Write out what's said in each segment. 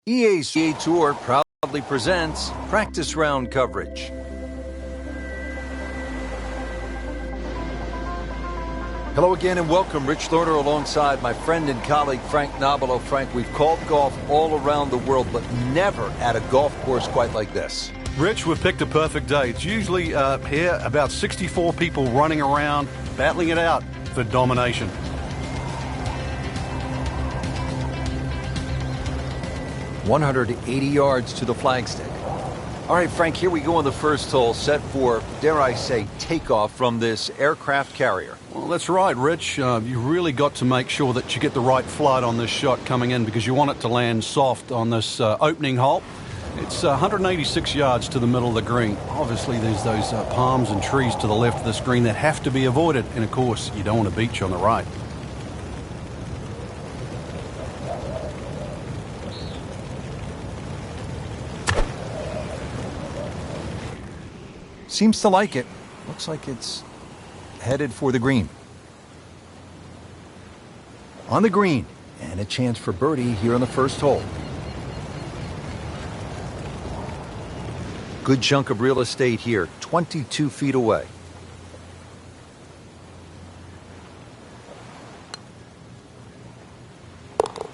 EA Tour proudly presents practice round coverage. Hello again and welcome. Rich Lerner alongside my friend and colleague Frank Nobilo. Frank, we've called golf all around the world, but never at a golf course quite like this. Rich, we've picked a perfect day. It's usually here about 64 people running around, battling it out for domination. .180 yards to the flagstick. All right, Frank, here we go on the first hole, set for, dare I say, takeoff from this aircraft carrier. Well, that's right, Rich. You really got to make sure that you get the right flight on this shot coming in because you want it to land soft on this opening hole. It's 186 yards to the middle of the green. Obviously, there's those palms and trees to the left of this green that have to be avoided. And, of course, you don't want a beach on the right. Seems to like it. Looks like it's headed for the green. On the green, and a chance for birdie here on the first hole. Good chunk of real estate here, 22 feet away.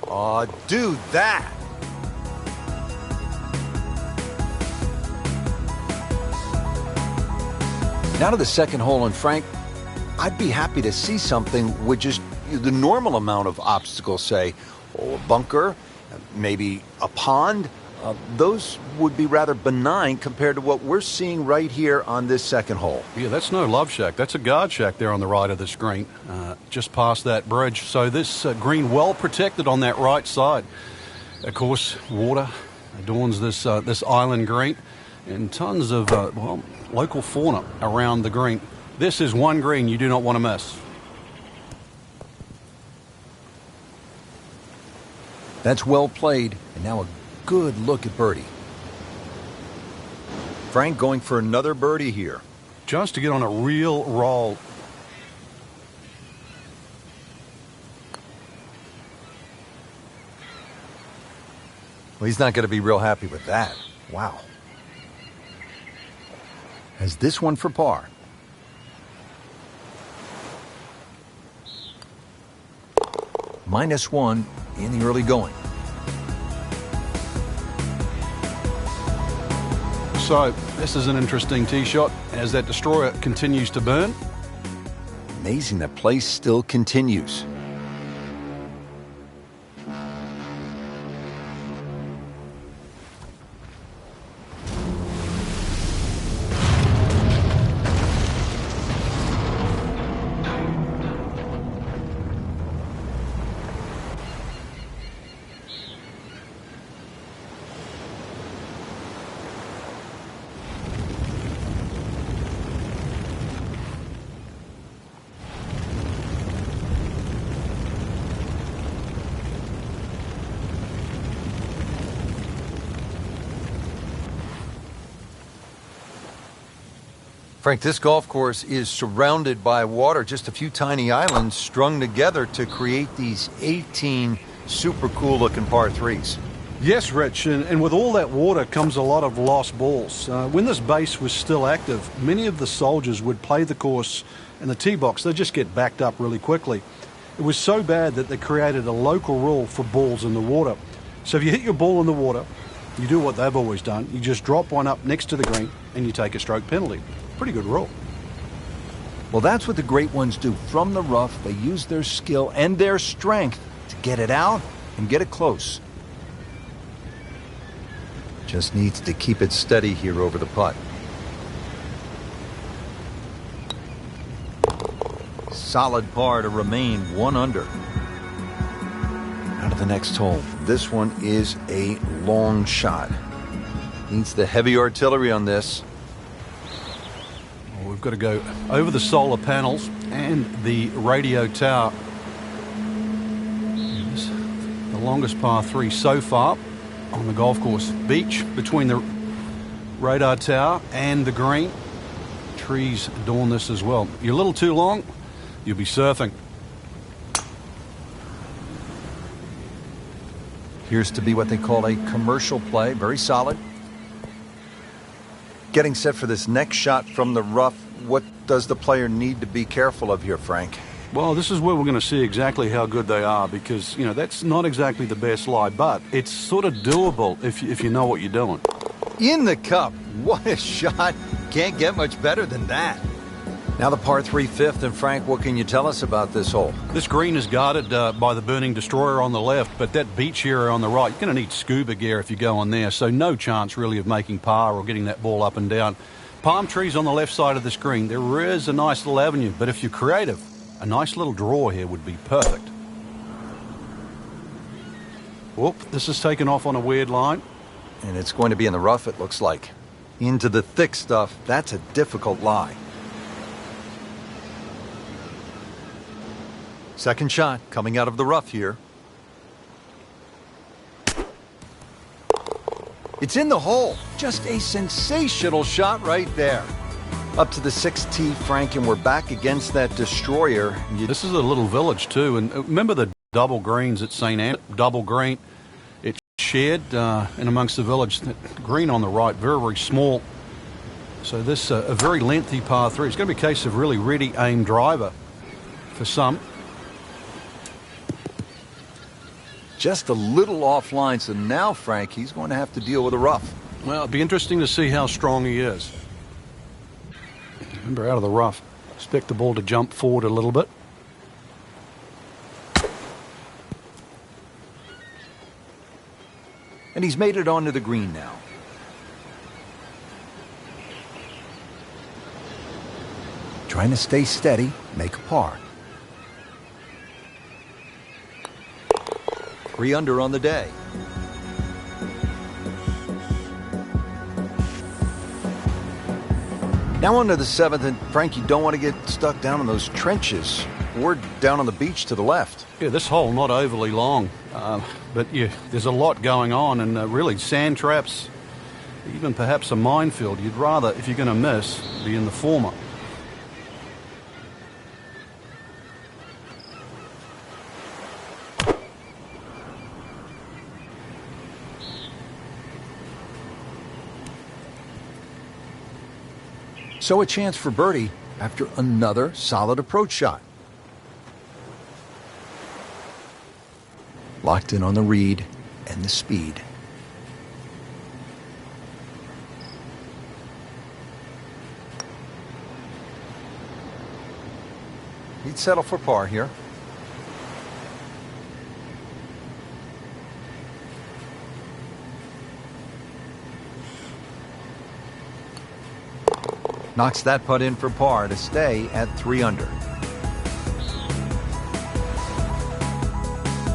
Aw, dude, that! Now to the second hole, and Frank, I'd be happy to see something with just the normal amount of obstacles, say, a bunker, maybe a pond. Those would be rather benign compared to what we're seeing right here on this second hole. Yeah, that's no love shack. That's a guard shack there on the right of this green, just past that bridge. So this green well protected on that right side. Of course, water adorns this island green, and tons of, local fauna around the green. This is one green you do not want to miss. That's well played, and now a good look at birdie. Frank going for another birdie here. Just to get on a real roll. Well, he's not going to be real happy with that. Wow. Has this one for par. -1 in the early going. So this is an interesting tee shot as that destroyer continues to burn. Amazing that play still continues. Frank, this golf course is surrounded by water, just a few tiny islands strung together to create these 18 super cool looking par threes. Yes, Rich, and with all that water comes a lot of lost balls. When this base was still active, many of the soldiers would play the course in the tee box. They'd just get backed up really quickly. It was so bad that they created a local rule for balls in the water. So if you hit your ball in the water, you do what they've always done. You just drop one up next to the green and you take a stroke penalty. Pretty good rule. Well, that's what the great ones do. From the rough, they use their skill and their strength to get it out and get it close. Just needs to keep it steady here over the putt. Solid par to remain 1 under. Now to the next hole. This one is a long shot. Needs the heavy artillery on this. We've got to go over the solar panels and the radio tower. The longest par 3 so far on the golf course. Beach between the radar tower and the green. Trees adorn this as well. You're a little too long, you'll be surfing. Appears to be what they call a commercial play. Very solid. Getting set for this next shot from the rough. What does the player need to be careful of here, Frank? Well, this is where we're going to see exactly how good they are because, that's not exactly the best lie, but it's sort of doable if you know what you're doing. In the cup. What a shot. Can't get much better than that. Now the par 3 fifth, and Frank, what can you tell us about this hole? This green is guarded by the Burning Destroyer on the left, but that beach area on the right, you're going to need scuba gear if you go on there, so no chance really of making par or getting that ball up and down. Palm trees on the left side of this green. There is a nice little avenue, but if you're creative, a nice little draw here would be perfect. Whoop, this is taken off on a weird line. And it's going to be in the rough, it looks like. Into the thick stuff, that's a difficult lie. Second shot coming out of the rough here. It's in the hole. Just a sensational shot right there. Up to the 6th tee, Frank, and we're back against that destroyer. This is a little village, too. And remember the double greens at St. Anne? Double green. It's shared in amongst the village. That green on the right, very, very small. So this a very lengthy par 3. It's going to be a case of really ready aim driver for some. Just a little offline, so now, Frank, he's going to have to deal with a rough. Well, it'll be interesting to see how strong he is. Remember, out of the rough. Expect the ball to jump forward a little bit. And he's made it onto the green now. Trying to stay steady, make a par. 3 under on the day. Now on to the 7th, and Frank, you don't want to get stuck down in those trenches or down on the beach to the left. Yeah, this hole not overly long, but yeah, there's a lot going on, and really sand traps, even perhaps a minefield. You'd rather, if you're going to miss, be in the former. So a chance for birdie after another solid approach shot. Locked in on the read and the speed. He'd settle for par here. Knocks that putt in for par to stay at 3 under.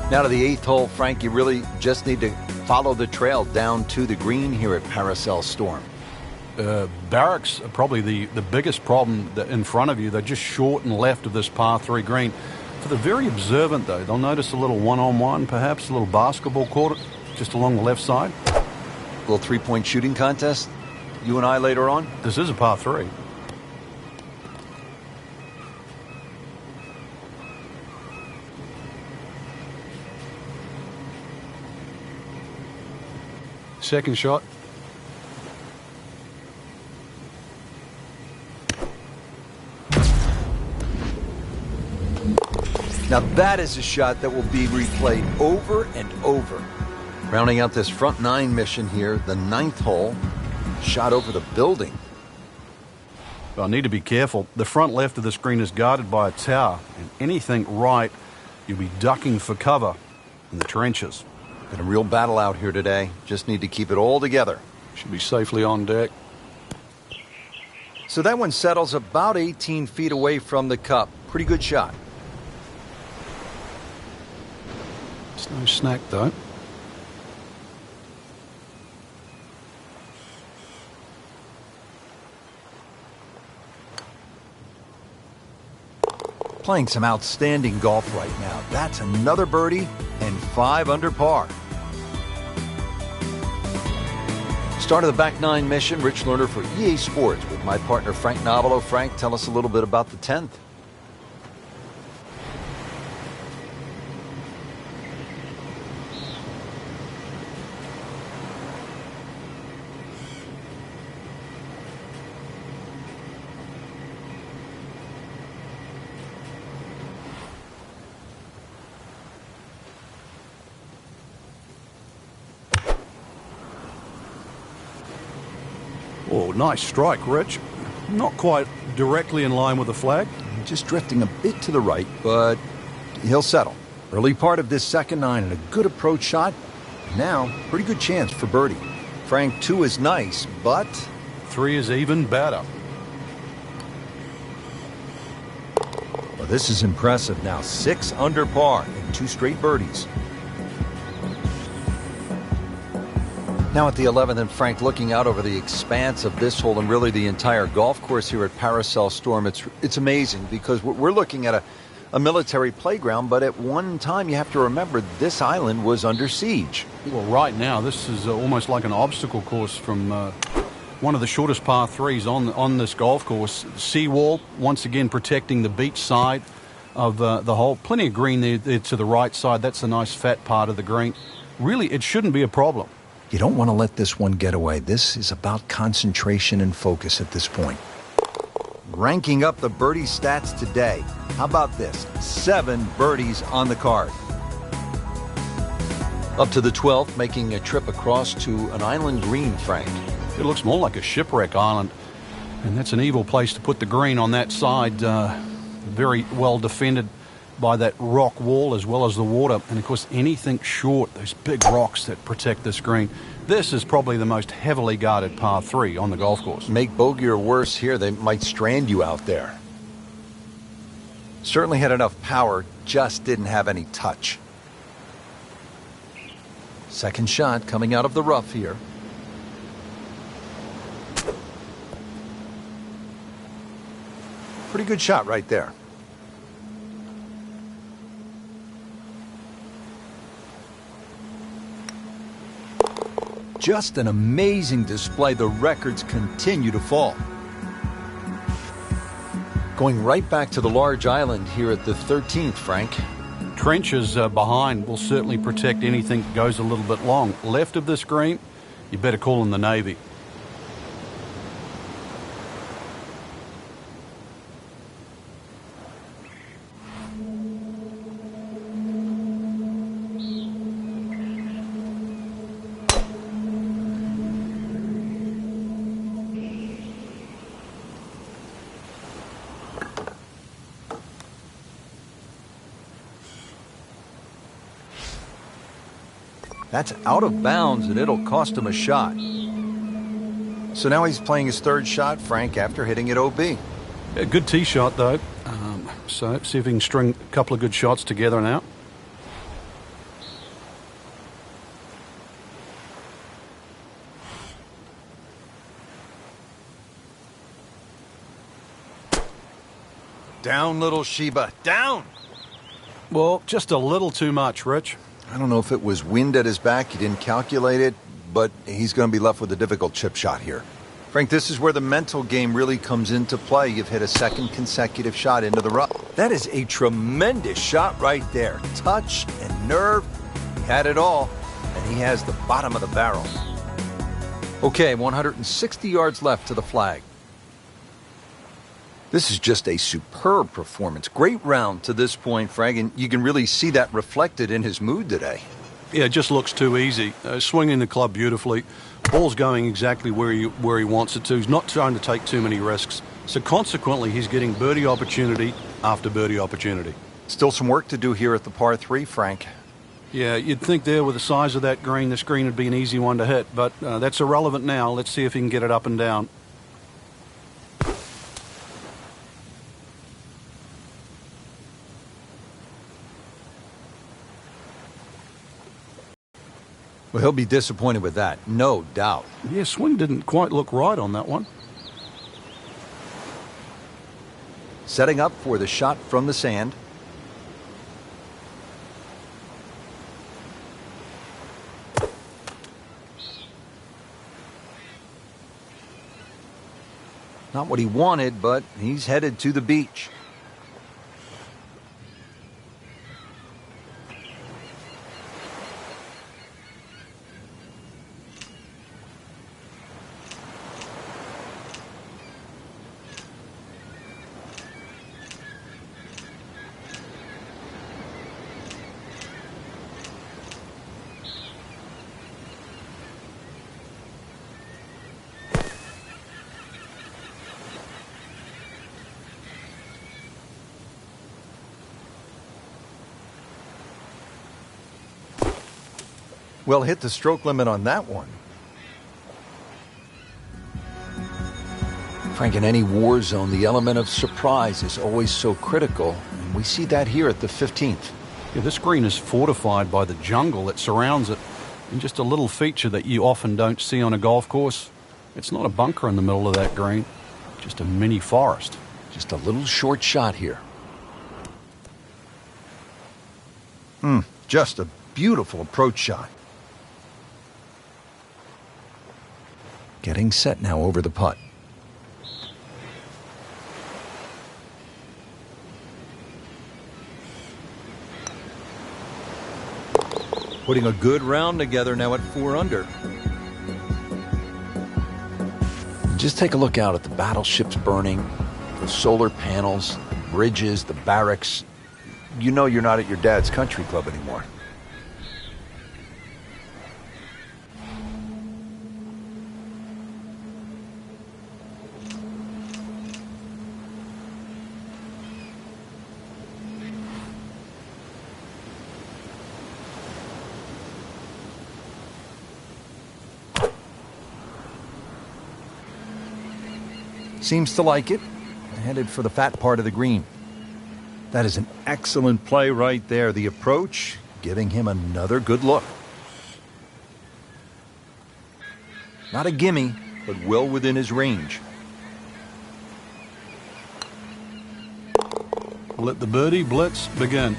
Now to the 8th hole, Frank, you really just need to follow the trail down to the green here at Paracel Storm. Barracks are probably the biggest problem in front of you. They're just short and left of this par 3 green. For the very observant, though, they'll notice a little one-on-one, perhaps a little basketball court just along the left side. A little 3-point shooting contest, you and I later on. This is a par 3. Second shot. Now that is a shot that will be replayed over and over. Rounding out this front 9 mission here, the 9th hole, shot over the building. I need to be careful. The front left of the screen is guarded by a tower, and anything right, you'll be ducking for cover in the trenches. Been a real battle out here today. Just need to keep it all together. Should be safely on deck. So that one settles about 18 feet away from the cup. Pretty good shot. It's no snack, though. Playing some outstanding golf right now. That's another birdie and 5 under par. Start of the back 9 mission, Rich Lerner for EA Sports with my partner Frank Nobilo. Frank, tell us a little bit about the 10th. Oh, nice strike, Rich. Not quite directly in line with the flag. Just drifting a bit to the right, but he'll settle. Early part of this second nine and a good approach shot. Now, pretty good chance for birdie. Frank, 2 is nice, but 3 is even better. well, this is impressive. Now 6 under par and 2 straight birdies. Now at the 11th, and Frank, looking out over the expanse of this hole and really the entire golf course here at Paracel Storm, it's amazing because we're looking at a military playground, but at one time you have to remember this island was under siege. Well, right now this is almost like an obstacle course from one of the shortest par 3s on this golf course. Seawall once again protecting the beach side of the hole. Plenty of green there to the right side. That's a nice fat part of the green. Really, it shouldn't be a problem. You don't want to let this one get away. This is about concentration and focus at this point. Ranking up the birdie stats today. How about this? 7 birdies on the card. Up to the 12th, making a trip across to an island green, Frank. It looks more like a shipwreck island, and that's an evil place to put the green on that side. Very well defended by that rock wall as well as the water, and of course anything short, those big rocks that protect this green. This is probably the most heavily guarded par 3 on the golf course. Make bogey or worse here, they might strand you out there. Certainly had enough power, just didn't have any touch. Second shot coming out of the rough here. Pretty good shot right there. Just an amazing display. The records continue to fall. Going right back to the large island here at the 13th, Frank. Trenches behind will certainly protect anything that goes a little bit long. Left of this green, you better call in the Navy. That's out of bounds, and it'll cost him a shot. So now he's playing his third shot, Frank, after hitting it OB. A good tee shot, though. So see if he can string a couple of good shots together now. Down, little Sheba, down! Well, just a little too much, Rich. I don't know if it was wind at his back, he didn't calculate it, but he's going to be left with a difficult chip shot here. Frank, this is where the mental game really comes into play. You've hit a second consecutive shot into the rough. That is a tremendous shot right there. Touch and nerve, he had it all, and he has the bottom of the barrel. Okay, 160 yards left to the flag. This is just a superb performance. Great round to this point, Frank, and you can really see that reflected in his mood today. Yeah, it just looks too easy. Swinging the club beautifully. Ball's going exactly where he wants it to. He's not trying to take too many risks. So consequently, he's getting birdie opportunity after birdie opportunity. Still some work to do here at the par 3, Frank. Yeah, you'd think there with the size of that green, this green would be an easy one to hit, but that's irrelevant now. Let's see if he can get it up and down. Well, he'll be disappointed with that, no doubt. Yeah, swing didn't quite look right on that one. Setting up for the shot from the sand. Not what he wanted, but he's headed to the beach. Well, hit the stroke limit on that one. Frank, in any war zone, the element of surprise is always so critical. And we see that here at the 15th. Yeah, this green is fortified by the jungle that surrounds it. And just a little feature that you often don't see on a golf course. It's not a bunker in the middle of that green, just a mini forest. Just a little short shot here. Just a beautiful approach shot. Getting set now over the putt. Putting a good round together now at 4 under. Just take a look out at the battleships burning, the solar panels, the bridges, the barracks. You know you're not at your dad's country club anymore. Seems to like it. Headed for the fat part of the green. That is an excellent play right there. The approach, giving him another good look. Not a gimme, but well within his range. Let the birdie blitz begin.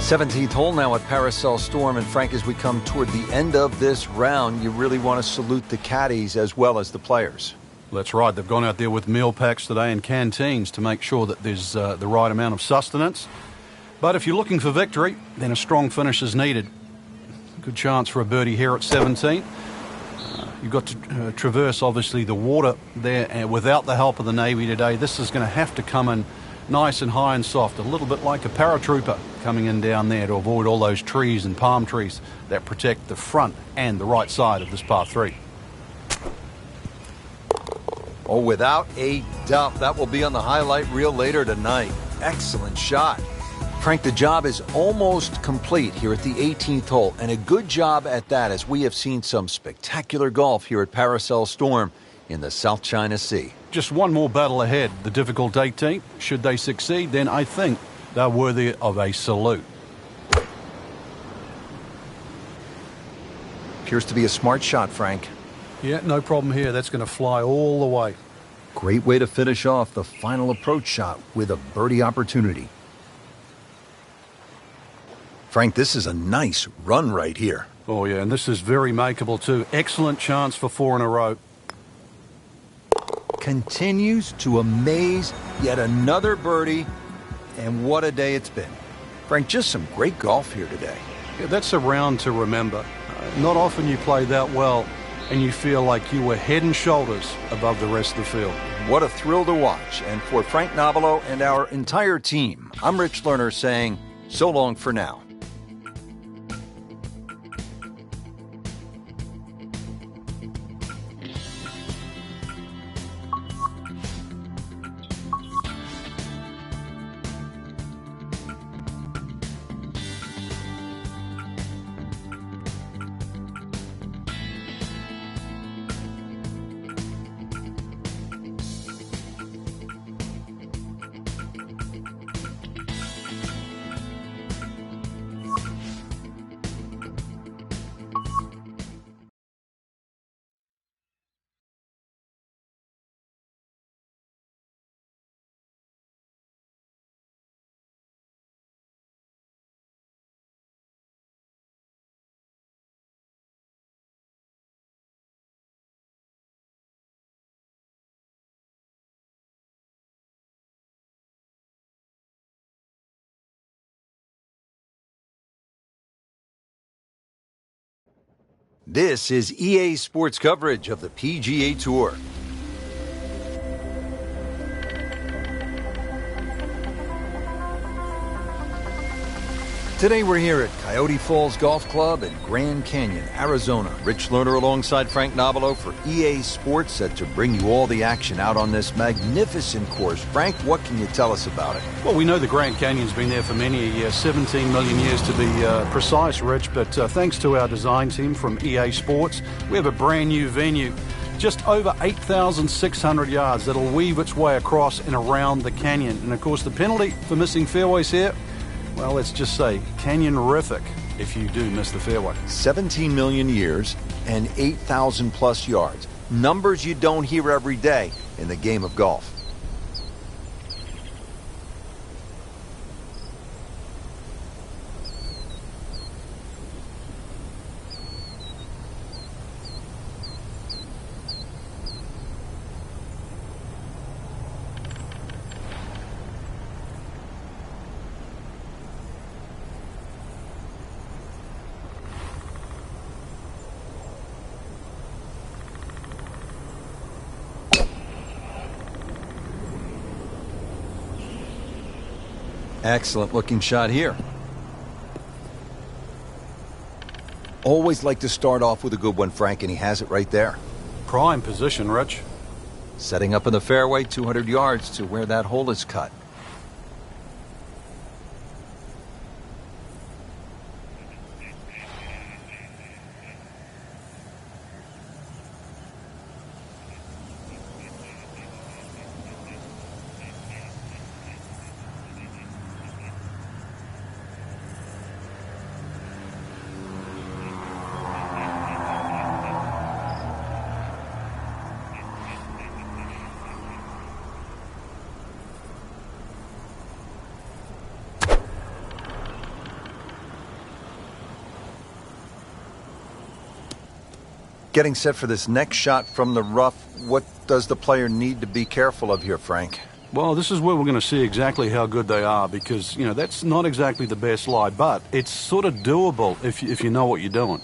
Seventeenth hole now at Paracel Storm. And Frank, as we come toward the end of this round, you really want to salute the caddies as well as the players. That's right. They've gone out there with meal packs today and canteens to make sure that there's the right amount of sustenance. But if you're looking for victory, then a strong finish is needed. Good chance for a birdie here at 17. You've got to traverse, obviously, the water there. And without the help of the Navy today, this is going to have to come in nice and high and soft, a little bit like a paratrooper coming in down there to avoid all those trees and palm trees that protect the front and the right side of this par 3. Oh, without a doubt, that will be on the highlight reel later tonight. Excellent shot. Frank, the job is almost complete here at the 18th hole, and a good job at that, as we have seen some spectacular golf here at Paracel Storm in the South China Sea. Just one more battle ahead, the difficult 18th. Should they succeed, then I think they're worthy of a salute. Appears to be a smart shot, Frank. Yeah, no problem here. That's going to fly all the way. Great way to finish off the final approach shot with a birdie opportunity. Frank, this is a nice run right here. Oh, yeah, and this is very makeable, too. Excellent chance for 4 in a row. Continues to amaze. Yet another birdie. And what a day it's been. Frank, just some great golf here today. Yeah, that's a round to remember. Not often you play that well and you feel like you were head and shoulders above the rest of the field. What a thrill to watch. And for Frank Nobilo and our entire team, I'm Rich Lerner saying so long for now. This is EA Sports coverage of the PGA Tour. Today we're here at Coyote Falls Golf Club in Grand Canyon, Arizona. Rich Lerner alongside Frank Nobilo for EA Sports, set to bring you all the action out on this magnificent course. Frank, what can you tell us about it? Well, we know the Grand Canyon's been there for many a year, 17 million years to be precise, Rich, but thanks to our design team from EA Sports, we have a brand new venue. Just over 8,600 yards that'll weave its way across and around the canyon. And of course, the penalty for missing fairways here, well, let's just say canyon-rific if you do miss the fairway. 17 million years and 8,000 plus yards. Numbers you don't hear every day in the game of golf. Excellent looking shot here. Always like to start off with a good one, Frank, and he has it right there. Prime position, Rich. Setting up in the fairway, 200 yards to where that hole is cut. Getting set for this next shot from the rough, what does the player need to be careful of here, Frank? Well, this is where we're going to see exactly how good they are because, you know, that's not exactly the best lie, but it's sort of doable if you know what you're doing.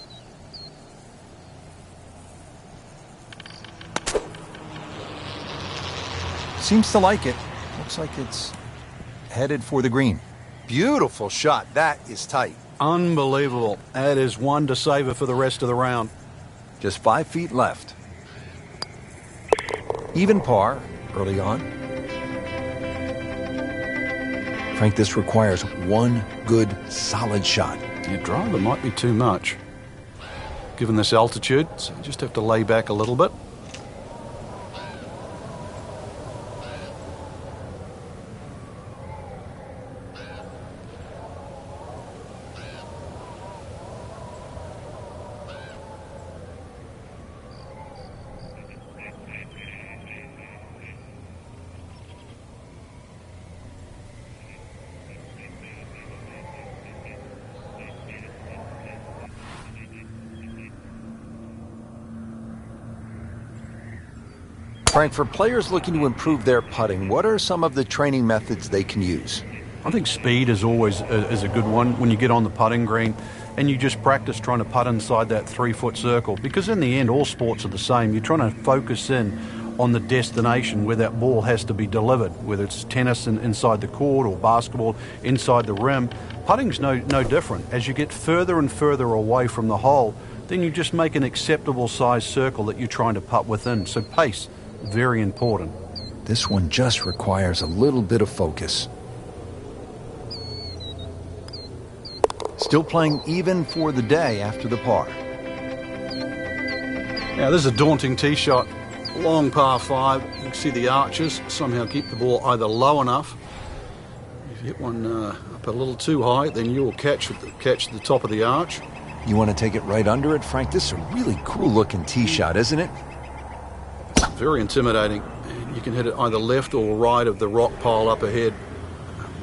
Seems to like it. Looks like it's headed for the green. Beautiful shot. That is tight. Unbelievable. That is one to savor for the rest of the round. Just 5 feet left. Even par early on. Frank, this requires one good, solid shot. Your driver might be too much, given this altitude, so you just have to lay back a little bit. Frank, for players looking to improve their putting, what are some of the training methods they can use? I think speed is always is a good one when you get on the putting green and you just practice trying to putt inside that 3-foot circle, because in the end all sports are the same. You're trying to focus in on the destination where that ball has to be delivered, whether it's tennis inside the court or basketball inside the rim. Putting's no different. As you get further and further away from the hole, then you just make an acceptable size circle that you're trying to putt within. So pace, very important. This one just requires a little bit of focus. Still playing even for the day after the par. Now this is a daunting tee shot. Long par 5. You can see the arches. Somehow keep the ball either low enough. If you hit one up a little too high, then you'll catch the top of the arch. You want to take it right under it, Frank? This is a really cool looking tee shot, isn't it? Very intimidating. You can hit it either left or right of the rock pile up ahead.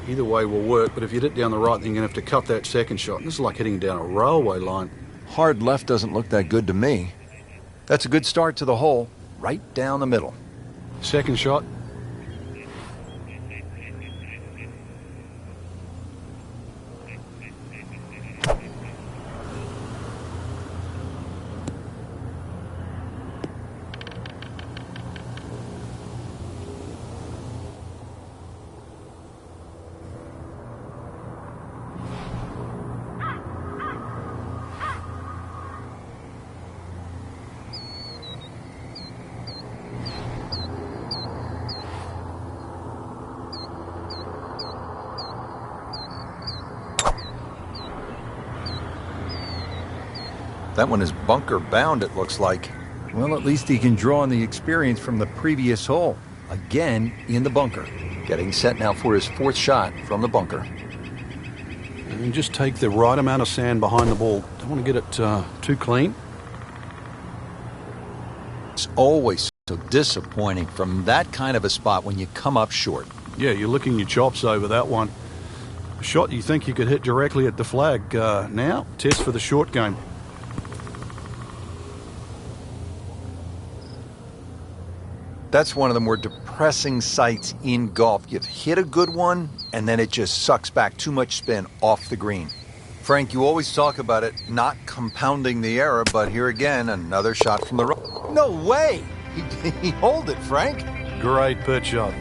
Either way will work, but if you hit it down the right, then you're going to have to cut that second shot. This is like hitting down a railway line. Hard left doesn't look that good to me. That's a good start to the hole, right down the middle. Second shot. That one is bunker bound, it looks like. Well, at least he can draw on the experience from the previous hole. Again, in the bunker. Getting set now for his 4th shot from the bunker. And just take the right amount of sand behind the ball. Don't want to get it too clean. It's always so disappointing from that kind of a spot when you come up short. Yeah, you're licking your chops over that one. A shot you think you could hit directly at the flag. Now, test for the short game. That's one of the more depressing sights in golf. You've hit a good one, and then it just sucks back too much spin off the green. Frank, you always talk about it not compounding the error, but here again, another shot from the right. No way! He holed it, Frank. Great pitch shot.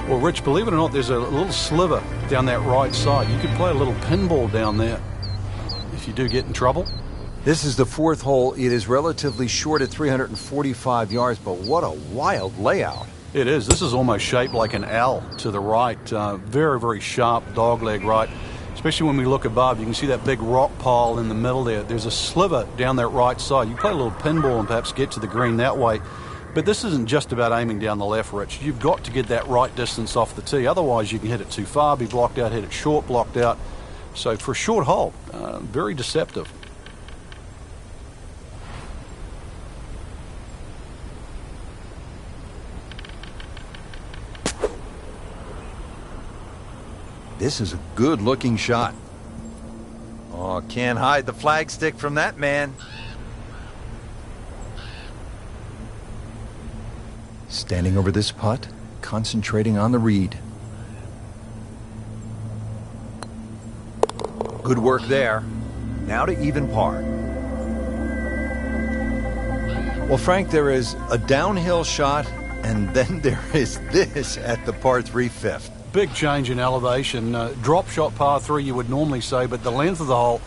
Well, Rich, believe it or not, there's a little sliver down that right side. You could play a little pinball down there if you do get in trouble. This is the 4th hole. It is relatively short at 345 yards, but what a wild layout. It is. This is almost shaped like an L to the right. Very, very sharp dogleg right. Especially when we look above, you can see that big rock pile in the middle there. There's a sliver down that right side. You play a little pinball and perhaps get to the green that way. But this isn't just about aiming down the left, Rich. You've got to get that right distance off the tee. Otherwise, you can hit it too far, be blocked out, hit it short, blocked out. So for a short hole, very deceptive. This is a good-looking shot. Oh, can't hide the flagstick from that man. Standing over this putt, concentrating on the read. Good work there. Now to even par. Well, Frank, there is a downhill shot, and then there is this at the par 3 fifth. Big change in elevation. Drop shot par 3 you would normally say, but the length of the hole,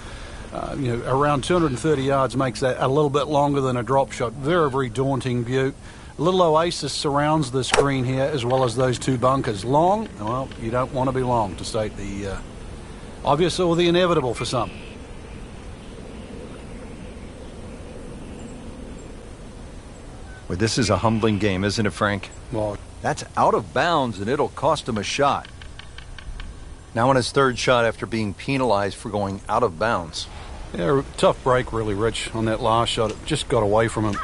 around 230 yards makes that a little bit longer than a drop shot. Very, very daunting view. A little oasis surrounds this green here, as well as those 2 bunkers. Long? Well, you don't want to be long, to state the obvious or the inevitable for some. Well, this is a humbling game, isn't it, Frank? Well, that's out of bounds, and it'll cost him a shot. Now on his 3rd shot after being penalized for going out of bounds. yeah, tough break, really, Rich, on that last shot. It just got away from him.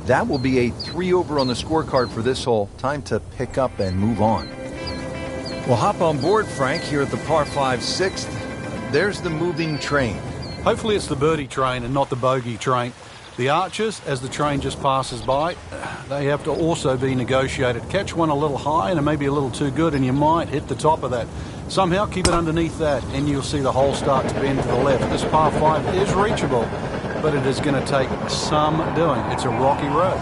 That will be a 3 over on the scorecard for this hole. Time to pick up and move on. Well, hop on board, Frank, here at the par 5 6th. There's the moving train. Hopefully it's the birdie train and not the bogey train. The arches, as the train just passes by, they have to also be negotiated. Catch one a little high and maybe a little too good, and you might hit the top of that. Somehow keep it underneath that, and you'll see the hole start to bend to the left. This par 5 is reachable, but it is going to take some doing. It's a rocky road.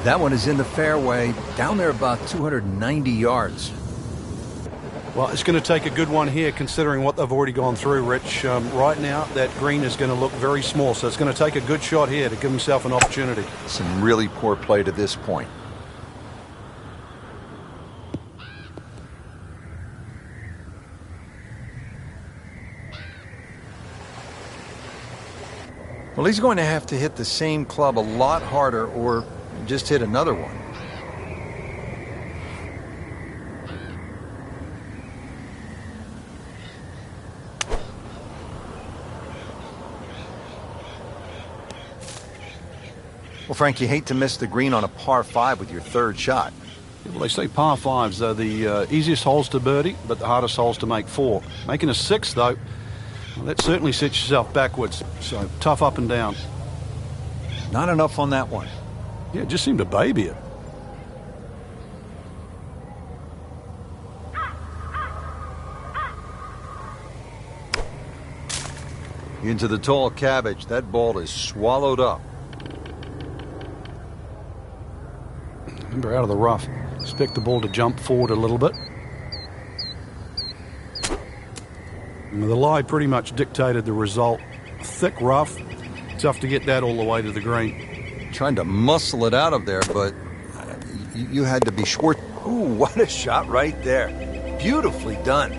That one is in the fairway, down there about 290 yards. Well, it's going to take a good one here, considering what they've already gone through, Rich. Right now, that green is going to look very small, so it's going to take a good shot here to give himself an opportunity. Some really poor play to this point. Well, he's going to have to hit the same club a lot harder or just hit another one. Well, Frank, you hate to miss the green on a par 5 with your third shot. Well, they say par 5s are the easiest holes to birdie, but the hardest holes to make 4. Making a 6, though, well, that certainly sets yourself backwards. So tough up and down. Not enough on that one. Yeah, just seemed to baby it. Into the tall cabbage. That ball is swallowed up. Remember, out of the rough. Expect the ball to jump forward a little bit. And the lie pretty much dictated the result. Thick rough. Tough to get that all the way to the green. Trying to muscle it out of there, but you had to be short. Ooh, what a shot right there. Beautifully done.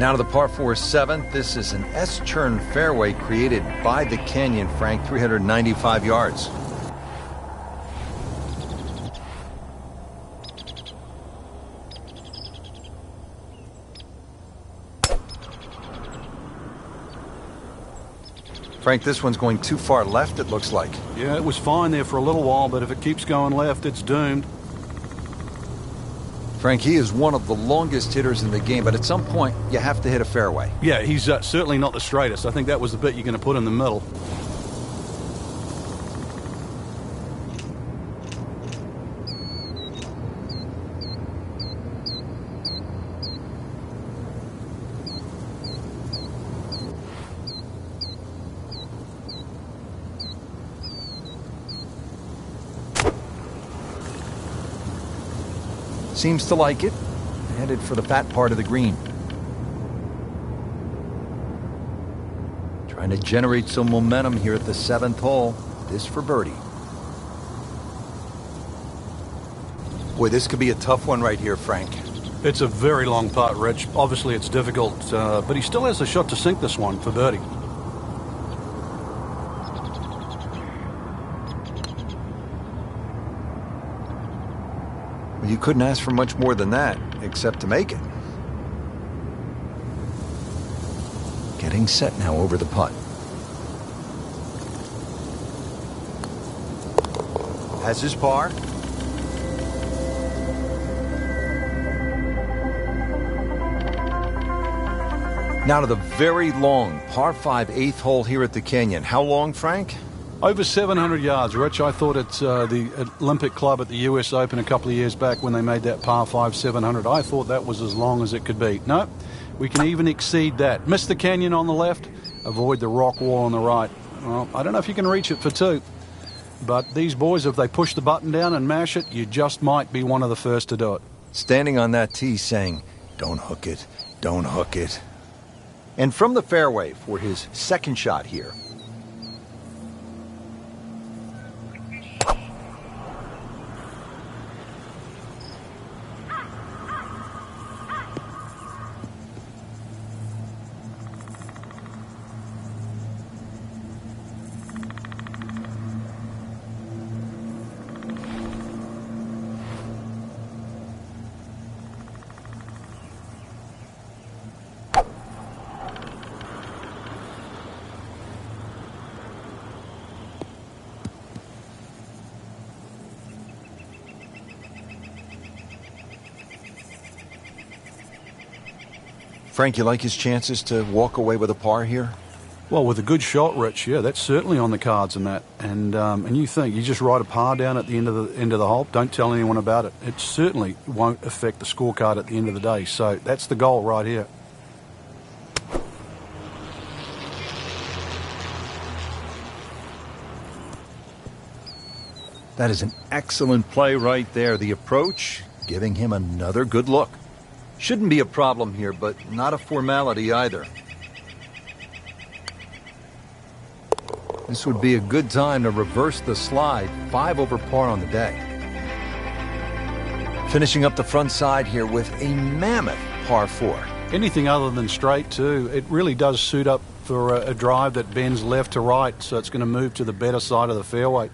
Now to the par 4 7th. This is an S-churn fairway created by the Canyon, Frank, 395 yards. Frank, this one's going too far left, it looks like. Yeah, it was fine there for a little while, but if it keeps going left, it's doomed. Frank, he is one of the longest hitters in the game, but at some point, you have to hit a fairway. Yeah, he's certainly not the straightest. I think that was the bit you're going to put in the middle. Seems to like it. Headed for the fat part of the green. Trying to generate some momentum here at the 7th hole. This for birdie. Boy, this could be a tough one right here, Frank. It's a very long putt, Rich. Obviously, it's difficult, but he still has a shot to sink this one for birdie. You couldn't ask for much more than that, except to make it. Getting set now over the putt. Has his par. Now to the very long par 5 8th hole here at the Canyon. How long, Frank? Over 700 yards, Rich. I thought it's the Olympic Club at the US Open a couple of years back when they made that par 5 700. I thought that was as long as it could be. No, we can even exceed that. Miss the canyon on the left, avoid the rock wall on the right. Well, I don't know if you can reach it for 2. But these boys, if they push the button down and mash it, you just might be one of the first to do it. Standing on that tee saying, don't hook it, don't hook it. And from the fairway for his second shot here. Frank, you like his chances to walk away with a par here? Well, with a good shot, Rich, yeah, that's certainly on the cards in that. And you think you just write a par down at the end of the hole. Don't tell anyone about it. It certainly won't affect the scorecard at the end of the day. So that's the goal right here. That is an excellent play right there. The approach, giving him another good look. Shouldn't be a problem here, but not a formality either. This would be a good time to reverse the slide. 5 over par on the day. Finishing up the front side here with a mammoth par 4. Anything other than straight, too, it really does suit up for a drive that bends left to right, so it's going to move to the better side of the fairway.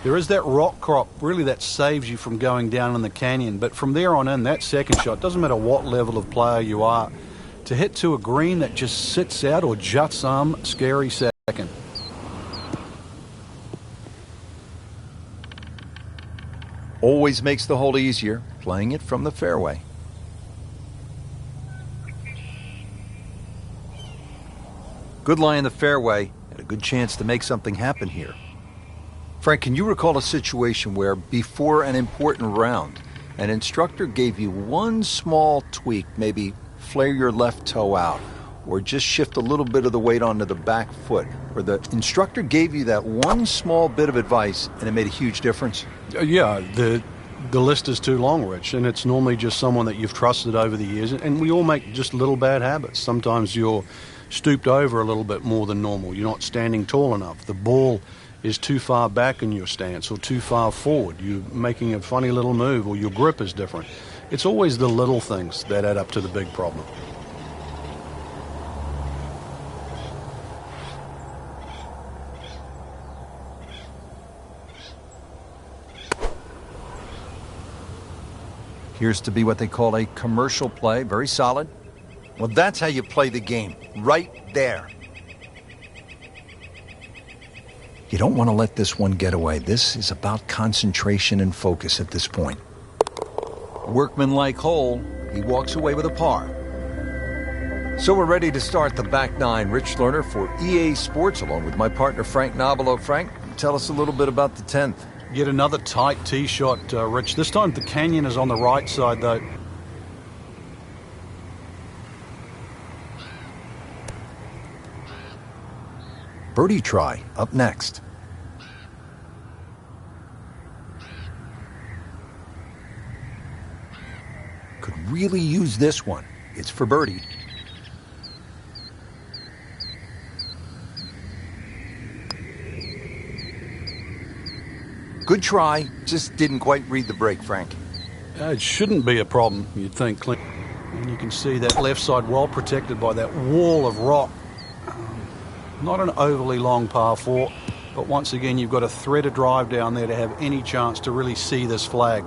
There is that rock crop, really, that saves you from going down in the canyon. But from there on in, that second shot, doesn't matter what level of player you are, to hit to a green that just sits out or juts some, scary second. Always makes the hole easier, playing it from the fairway. Good lie in the fairway, and a good chance to make something happen here. Frank, can you recall a situation where, before an important round, an instructor gave you one small tweak, maybe flare your left toe out, or just shift a little bit of the weight onto the back foot, where the instructor gave you that one small bit of advice and it made a huge difference? Yeah, the list is too long, Rich, and it's normally just someone that you've trusted over the years, and we all make just little bad habits. Sometimes you're stooped over a little bit more than normal. You're not standing tall enough. The ball is too far back in your stance or too far forward. You're making a funny little move, or your grip is different. It's always the little things that add up to the big problem. Appears to be what they call a commercial play, very solid. Well, that's how you play the game, right there. You don't want to let this one get away. This is about concentration and focus at this point. Workmanlike hole. He walks away with a par. So we're ready to start the back nine. Rich Lerner for EA Sports, along with my partner Frank Nobilo. Frank, tell us a little bit about the 10th. Yet another tight tee shot, Rich. This time the canyon is on the right side, though. Birdie try up next. Could really use this one. It's for birdie. Good try, just didn't quite read the break, Frank. It shouldn't be a problem, you'd think. And you can see that left side well protected by that wall of rock. Not an overly long par 4, but once again you've got a thread of drive down there to have any chance to really see this flag.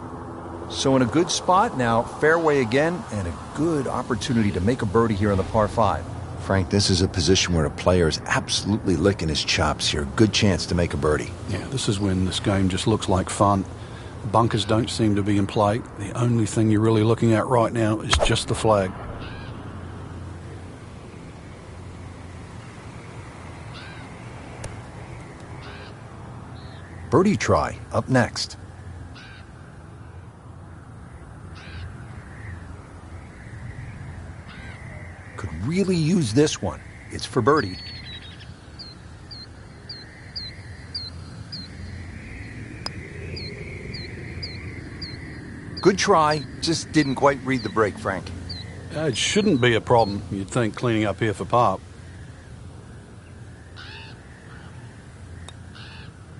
So in a good spot now, fairway again, and a good opportunity to make a birdie here on the par 5. Frank, this is a position where a player is absolutely licking his chops here. Good chance to make a birdie. Yeah, this is when this game just looks like fun. Bunkers don't seem to be in play. The only thing you're really looking at right now is just the flag. Birdie try up next. Could really use this one. It's for birdie. Good try, just didn't quite read the break, Frank. It shouldn't be a problem, you'd think, cleaning up here for par.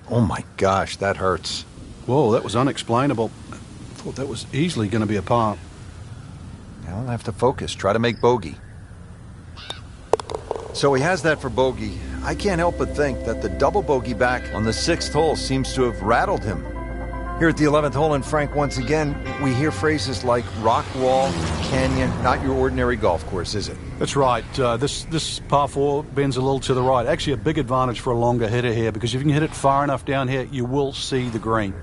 Oh my gosh, that hurts. Whoa, that was unexplainable. I thought that was easily going to be a par. Now I'll have to focus, try to make bogey. So he has that for bogey. I can't help but think that the double bogey back on the 6th hole seems to have rattled him. Here at the 11th hole, and Frank, once again, we hear phrases like rock wall, canyon, not your ordinary golf course, is it? That's right. This par 4 bends a little to the right. Actually, a big advantage for a longer hitter here, because if you can hit it far enough down here, you will see the green.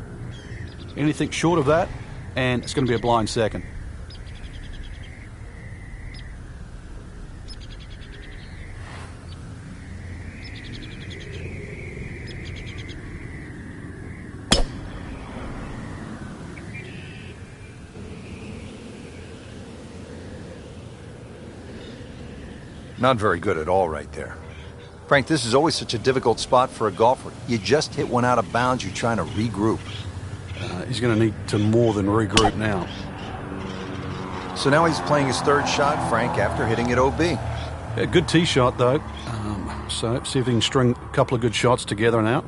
Anything short of that, and it's going to be a blind second. Not very good at all right there. Frank, this is always such a difficult spot for a golfer. You just hit one out of bounds, you're trying to regroup. He's going to need to more than regroup now. So now he's playing his 3rd shot, Frank, after hitting it OB. A good tee shot, though. So see if he can string a couple of good shots together now.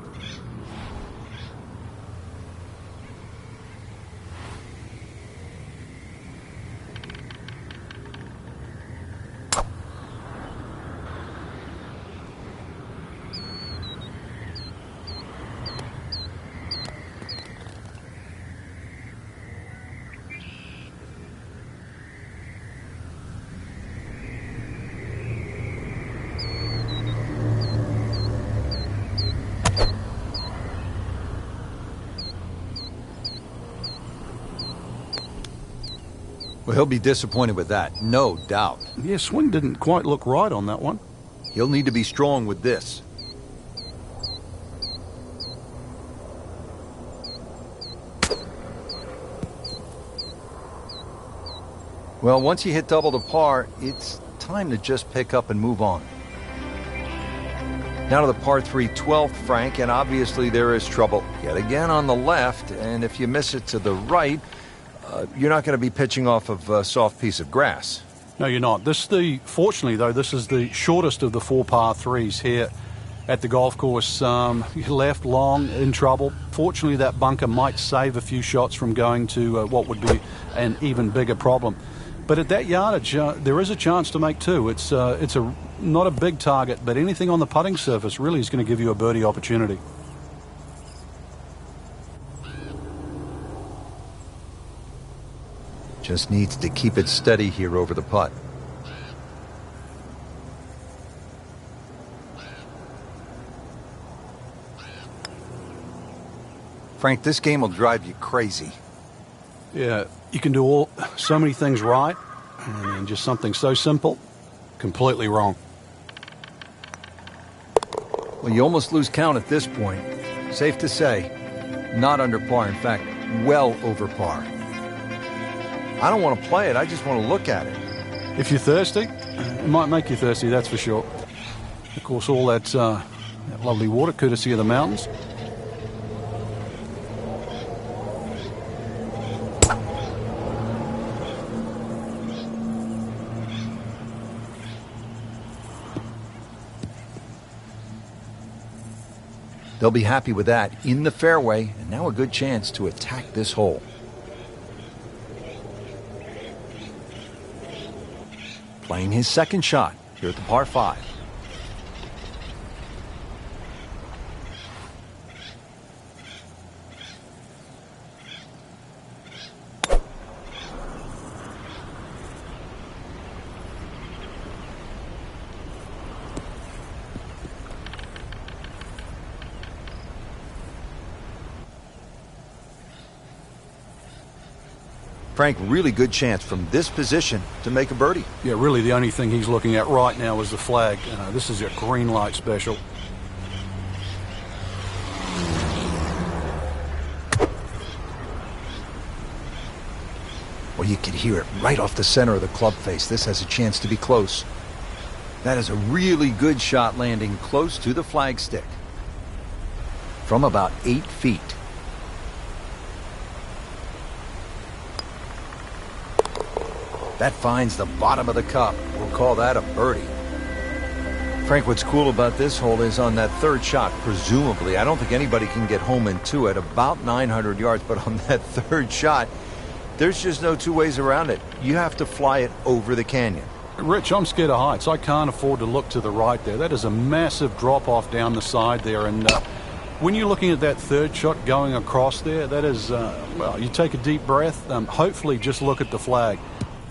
Well, he'll be disappointed with that, no doubt. Yeah, swing didn't quite look right on that one. He'll need to be strong with this. Well, once you hit double to par, it's time to just pick up and move on. Now to the par 3 12th, Frank, and obviously there is trouble yet again on the left, and if you miss it to the right, you're not going to be pitching off of a soft piece of grass. No, you're not. Fortunately, though, this is the shortest of the 4 par 3s here at the golf course. Left, long, in trouble. Fortunately, that bunker might save a few shots from going to what would be an even bigger problem. But at that yardage, there is a chance to make two. It's not a big target, but anything on the putting surface really is going to give you a birdie opportunity. Just needs to keep it steady here over the putt. Frank, this game will drive you crazy. Yeah, you can do so many things right, and then just something so simple, completely wrong. Well, you almost lose count at this point. Safe to say, not under par. In fact, well over par. I don't want to play it. I just want to look at it. If you're thirsty, it might make you thirsty, that's for sure. Of course, all that lovely water, courtesy of the mountains. They'll be happy with that in the fairway, and now a good chance to attack this hole. Playing his second shot here at the par 5. Frank, really good chance from this position to make a birdie. Yeah, really the only thing he's looking at right now is the flag. This is a green light special. Well, you can hear it right off the center of the club face. This has a chance to be close. That is a really good shot landing close to the flagstick. From about 8 feet. That finds the bottom of the cup. We'll call that a birdie. Frank, what's cool about this hole is on that third shot, presumably, I don't think anybody can get home in two at about 900 yards, but on that third shot, there's just no two ways around it. You have to fly it over the canyon. Rich, I'm scared of heights. I can't afford to look to the right there. That is a massive drop-off down the side there, and when you're looking at that third shot going across there, that is, well, you take a deep breath, hopefully just look at the flag.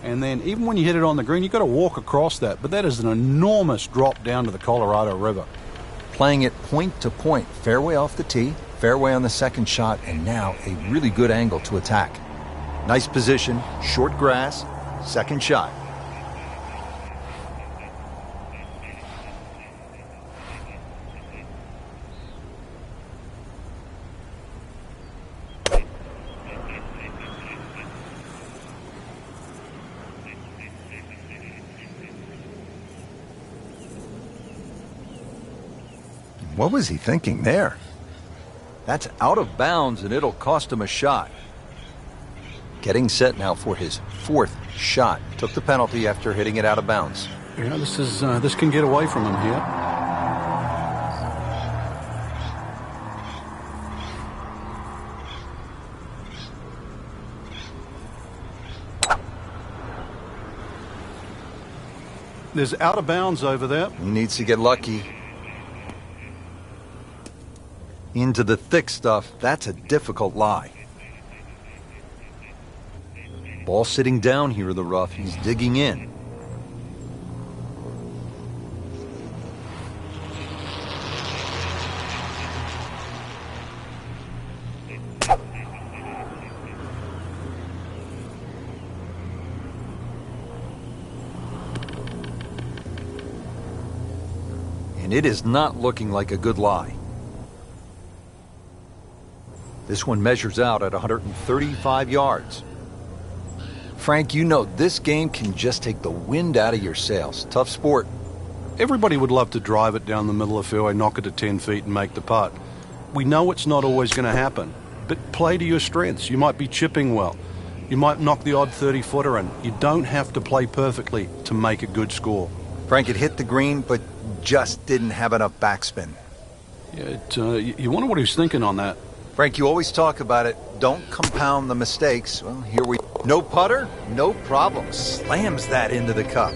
And then even when you hit it on the green, you've got to walk across that. But that is an enormous drop down to the Colorado River. Playing it point to point, fairway off the tee, fairway on the second shot, and now a really good angle to attack. Nice position, short grass, second shot. What was he thinking there? That's out of bounds, and it'll cost him a shot. Getting set now for his fourth shot. Took the penalty after hitting it out of bounds. Yeah, this can get away from him here. There's out of bounds over there. He needs to get lucky. Into the thick stuff, that's a difficult lie. Ball sitting down here in the rough, he's digging in. and it is not looking like a good lie. This one measures out at 135 yards. Frank, you know this game can just take the wind out of your sails. Tough sport. Everybody would love to drive it down the middle of the fairway, knock it to 10 feet and make the putt. We know it's not always going to happen, but play to your strengths. You might be chipping well. You might knock the odd 30-footer in. You don't have to play perfectly to make a good score. Frank had hit the green, but just didn't have enough backspin. Yeah, you wonder what he was thinking on that. Frank, you always talk about it. Don't compound the mistakes. Well, here we... No putter? No problem. Slams that into the cup.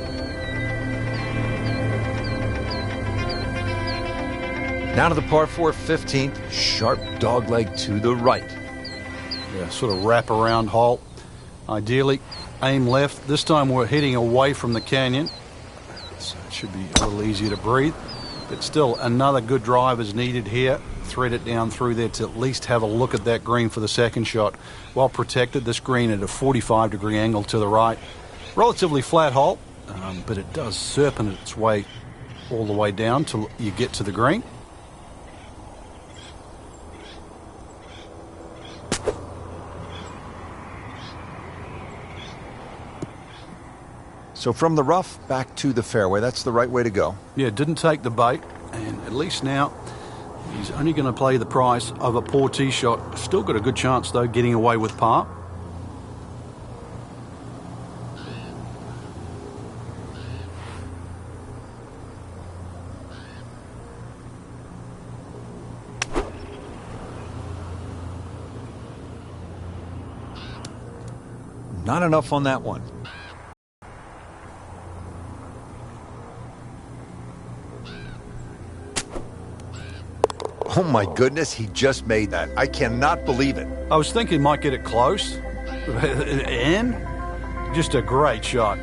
Down to the par 4 15th. Sharp dogleg to the right. Yeah, sort of wrap around hole. Ideally, aim left. This time we're heading away from the canyon. So it should be a little easier to breathe. But still, another good drive is needed here. Thread it down through there to at least have a look at that green for the second shot. Well protected, this green at a 45-degree angle to the right. Relatively flat hole, but it does serpent its way all the way down till you get to the green. So from the rough back to the fairway, that's the right way to go. Yeah, didn't take the bait, and at least now he's only going to play the price of a poor tee shot. Still got a good chance, though, getting away with par. Not enough on that one. Oh my goodness, he just made that. I cannot believe it. I was thinking he might get it close. And just a great shot.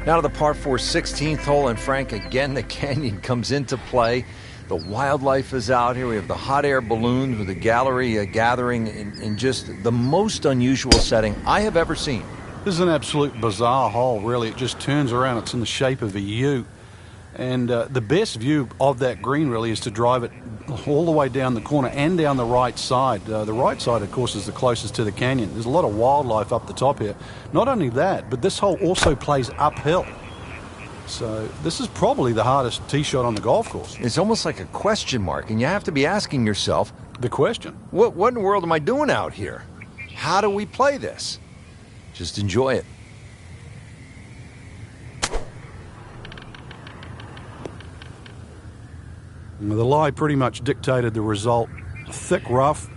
Now to the par 4 16th hole, and Frank, again, the canyon comes into play. The wildlife is out here. We have the hot air balloons with the gallery gathering in just the most unusual setting I have ever seen. This is an absolute bizarre hole, really. It just turns around. It's in the shape of a U. And the best view of that green, really, is to drive it all the way down the corner and down the right side. The right side, of course, is the closest to the canyon. There's a lot of wildlife up the top here. Not only that, but this hole also plays uphill. So this is probably the hardest tee shot on the golf course. It's almost like a question mark, and you have to be asking yourself, the question. What in the world am I doing out here? How do we play this? Just enjoy it. The lie pretty much dictated the result. Thick rough,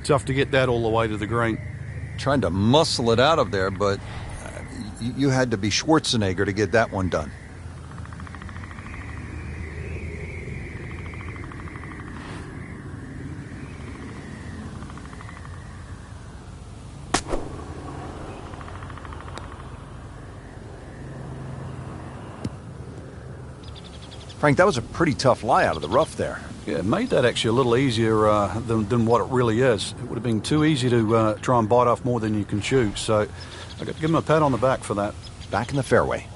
tough to get that all the way to the green. Trying to muscle it out of there, but you had to be Schwarzenegger to get that one done. Frank, that was a pretty tough lie out of the rough there. Yeah, it made that actually a little easier than what it really is. It would have been too easy to try and bite off more than you can chew. So I got to give him a pat on the back for that. Back in the fairway.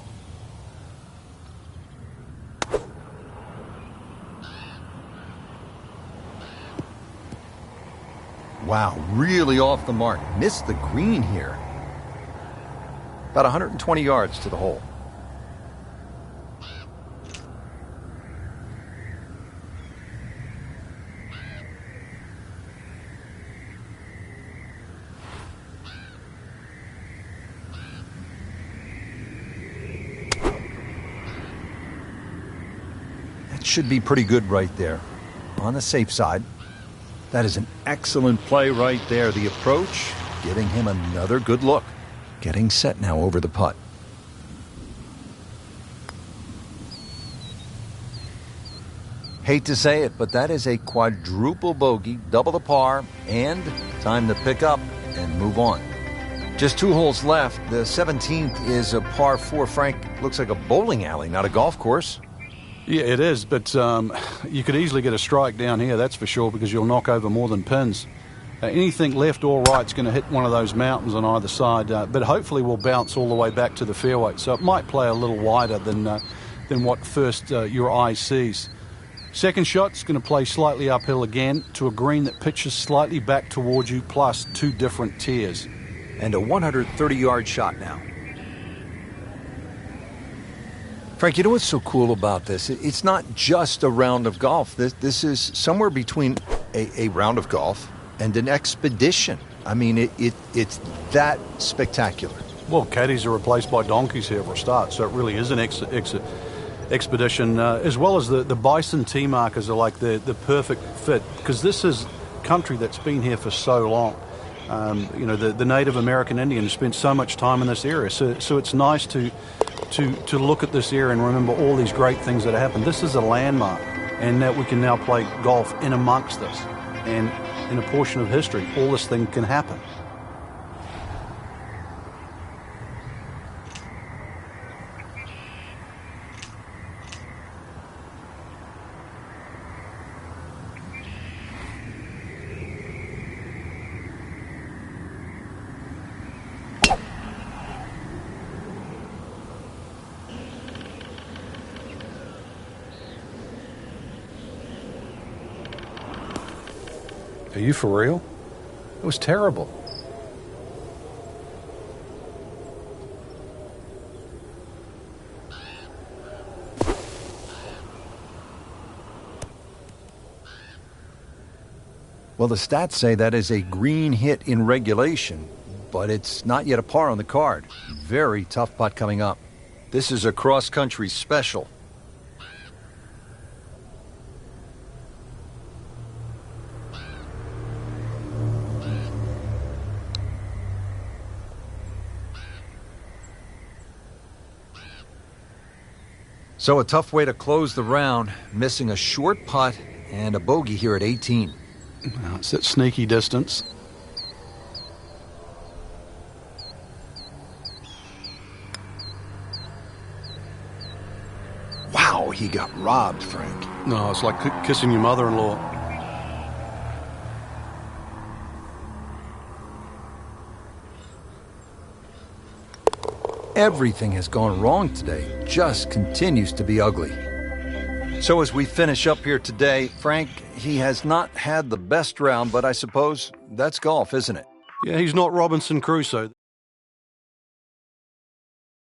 Wow, really off the mark. Missed the green here. About 120 yards to the hole. Should be pretty good right there. On the safe side. That is an excellent play right there. The approach, giving him another good look. Getting set now over the putt. Hate to say it, but that is a quadruple bogey, double the par, and time to pick up and move on. Just 2 holes left. The 17th is a par 4. Frank, looks like a bowling alley, not a golf course. Yeah, it is, but you could easily get a strike down here, that's for sure, because you'll knock over more than pins. Anything left or right is going to hit one of those mountains on either side, but hopefully will bounce all the way back to the fairway. So it might play a little wider than what first your eye sees. Second shot's going to play slightly uphill again to a green that pitches slightly back towards you, plus 2 different tiers. And a 130-yard shot now. Frank, you know what's so cool about this? It's not just a round of golf. This is somewhere between a round of golf and an expedition. I mean, it's that spectacular. Well, caddies are replaced by donkeys here for a start, so it really is an expedition, as well as the bison tee markers are like the perfect fit, because this is country that's been here for so long. The Native American Indians spent so much time in this area, so it's nice to look at this area and remember all these great things that happened. This is a landmark, and that we can now play golf in amongst this, and in a portion of history, all this thing can happen. Are you for real? It was terrible. Well, the stats say that is a green hit in regulation, but it's not yet a par on the card. Very tough putt coming up. This is a cross-country special. So a tough way to close the round, missing a short putt and a bogey here at 18. Now it's that sneaky distance. Wow, he got robbed, Frank. No, it's like kissing your mother-in-law. Everything has gone wrong today. Just continues to be ugly. So as we finish up here today, Frank, he has not had the best round, but I suppose that's golf, isn't it? Yeah, he's not Robinson Crusoe.